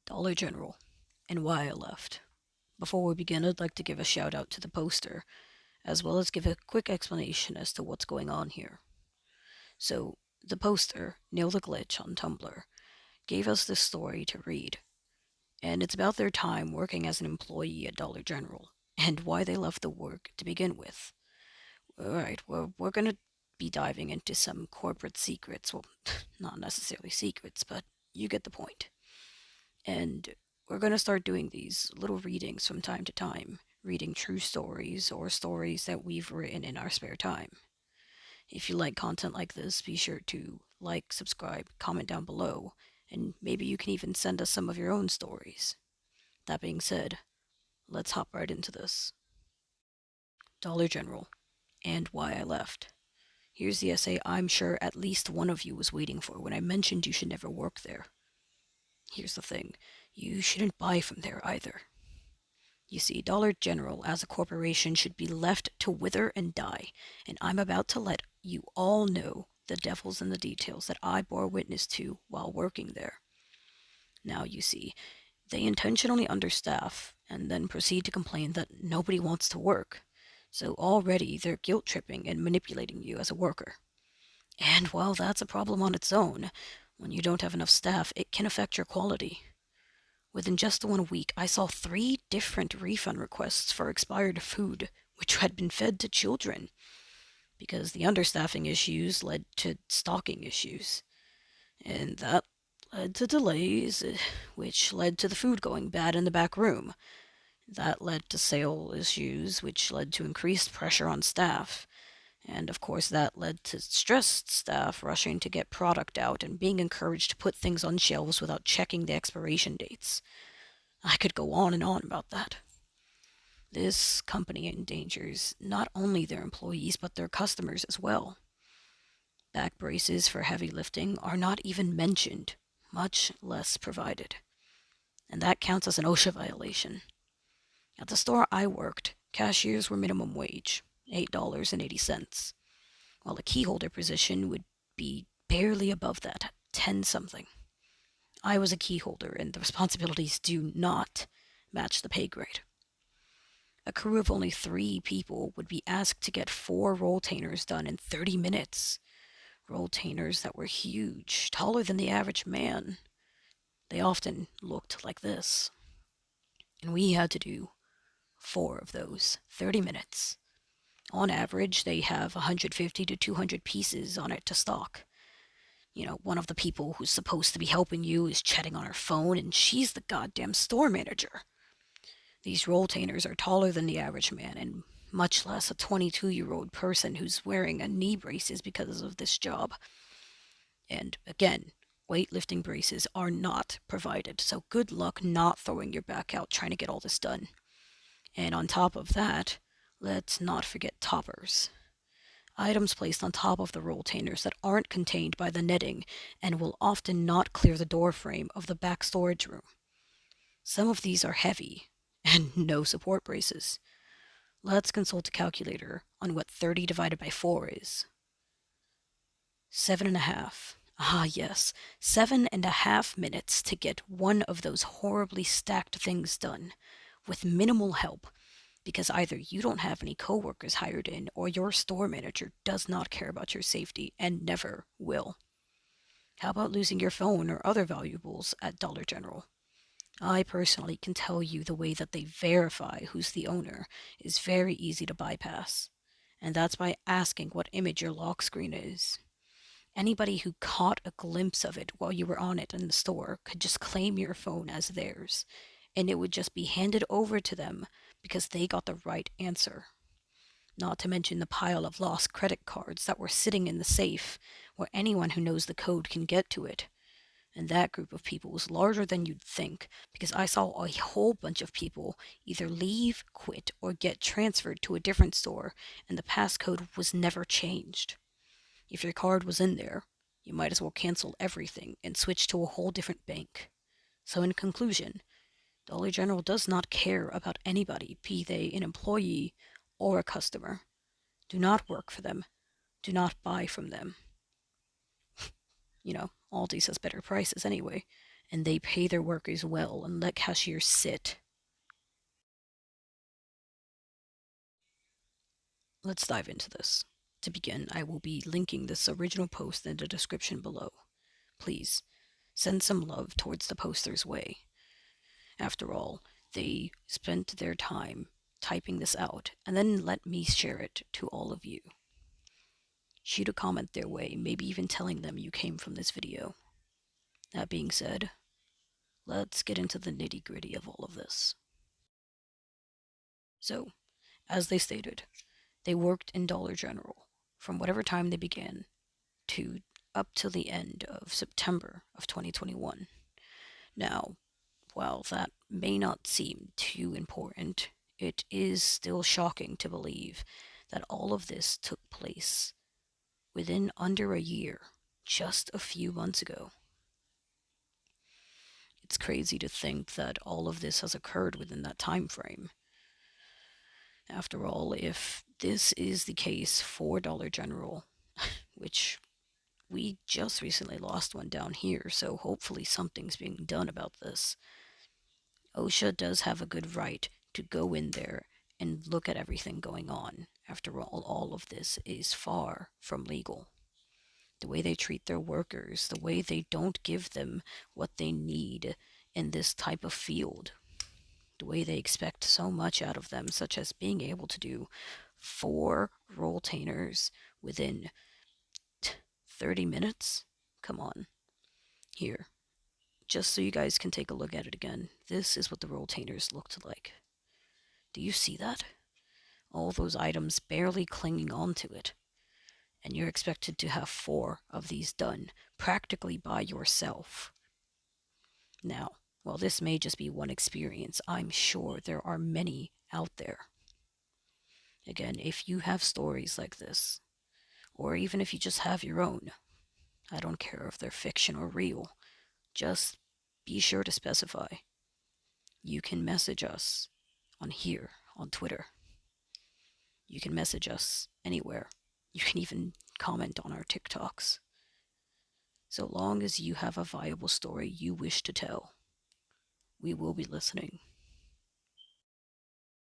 Dollar General, and why I left. Before we begin, I'd like to give a shout out to the poster, as well as give a quick explanation as to what's going on here. So, the poster, Nil-The-Glitch on Tumblr, gave us this story to read, and it's about their time working as an employee at Dollar General, and why they left the work to begin with. Alright, well, we're gonna be diving into some corporate secrets. Well, not necessarily secrets, but you get the point. And we're going to start doing these little readings from time to time, reading true stories or stories that we've written in our spare time. If you like content like this, be sure to like, subscribe, comment down below, and maybe you can even send us some of your own stories. That being said, let's hop right into this. Dollar General, and why I left. Here's the essay I'm sure at least one of you was waiting for when I mentioned you should never work there. Here's the thing, you shouldn't buy from there either. You see, Dollar General as a corporation should be left to wither and die, and I'm about to let you all know the devil's in the details that I bore witness to while working there. Now, you see, they intentionally understaff and then proceed to complain that nobody wants to work. So already they're guilt tripping and manipulating you as a worker. And while that's a problem on its own, when you don't have enough staff, it can affect your quality. Within just 1 week, I saw 3 different refund requests for expired food, which had been fed to children, because the understaffing issues led to stocking issues. And that led to delays, which led to the food going bad in the back room. That led to sale issues, which led to increased pressure on staff. And of course, that led to stressed staff rushing to get product out and being encouraged to put things on shelves without checking the expiration dates. I could go on and on about that. This company endangers not only their employees but their customers as well. Back braces for heavy lifting are not even mentioned, much less provided. And that counts as an OSHA violation. At the store I worked, cashiers were minimum wage, $8.80, while a keyholder position would be barely above that, 10 something. I was a keyholder, and the responsibilities do not match the pay grade. A crew of only 3 people would be asked to get 4 rolltainers done in 30 minutes. Rolltainers that were huge, taller than the average man. They often looked like this. And we had to do 4 of those, 30 minutes. On average, they have 150 to 200 pieces on it to stock. One of the people who's supposed to be helping you is chatting on her phone, and she's the goddamn store manager. These rolltainers are taller than the average man, and much less a 22-year-old person who's wearing a knee braces because of this job. And again, weightlifting braces are not provided, so good luck not throwing your back out trying to get all this done. And on top of that, let's not forget toppers. Items placed on top of the rolltainers that aren't contained by the netting and will often not clear the door frame of the back storage room. Some of these are heavy, and no support braces. Let's consult a calculator on what 30 divided by 4 is. 7.5. Ah, yes, 7.5 minutes to get one of those horribly stacked things done, with minimal help, because either you don't have any coworkers hired in or your store manager does not care about your safety and never will. How about losing your phone or other valuables at Dollar General? I personally can tell you the way that they verify who's the owner is very easy to bypass, and that's by asking what image your lock screen is. Anybody who caught a glimpse of it while you were on it in the store could just claim your phone as theirs, and it would just be handed over to them because they got the right answer. Not to mention the pile of lost credit cards that were sitting in the safe, where anyone who knows the code can get to it. And that group of people was larger than you'd think, because I saw a whole bunch of people either leave, quit, or get transferred to a different store, and the passcode was never changed. If your card was in there, you might as well cancel everything and switch to a whole different bank. So in conclusion, Dollar General does not care about anybody, be they an employee or a customer. Do not work for them. Do not buy from them. Aldi's has better prices anyway, and they pay their workers well and let cashiers sit. Let's dive into this. To begin, I will be linking this original post in the description below. Please, send some love towards the poster's way. After all, they spent their time typing this out and then let me share it to all of you. Shoot a comment their way, maybe even telling them you came from this video. That being said, let's get into the nitty-gritty of all of this. So, as they stated, they worked in Dollar General from whatever time they began to up till the end of September of 2021. Now, while that may not seem too important, it is still shocking to believe that all of this took place within under a year, just a few months ago. It's crazy to think that all of this has occurred within that time frame. After all, if this is the case for Dollar General, which we just recently lost one down here, so hopefully something's being done about this, OSHA does have a good right to go in there and look at everything going on. After all of this is far from legal. The way they treat their workers, the way they don't give them what they need in this type of field, the way they expect so much out of them, such as being able to do 4 rolltainers within 30 minutes? Come on. Here, just so you guys can take a look at it again, this is what the rolltainers looked like. Do you see that? All those items barely clinging onto it. And you're expected to have 4 of these done practically by yourself. Now, while this may just be one experience, I'm sure there are many out there. Again, if you have stories like this, or even if you just have your own, I don't care if they're fiction or real, just be sure to specify. You can message us on here, on Twitter. You can message us anywhere. You can even comment on our TikToks. So long as you have a viable story you wish to tell, we will be listening.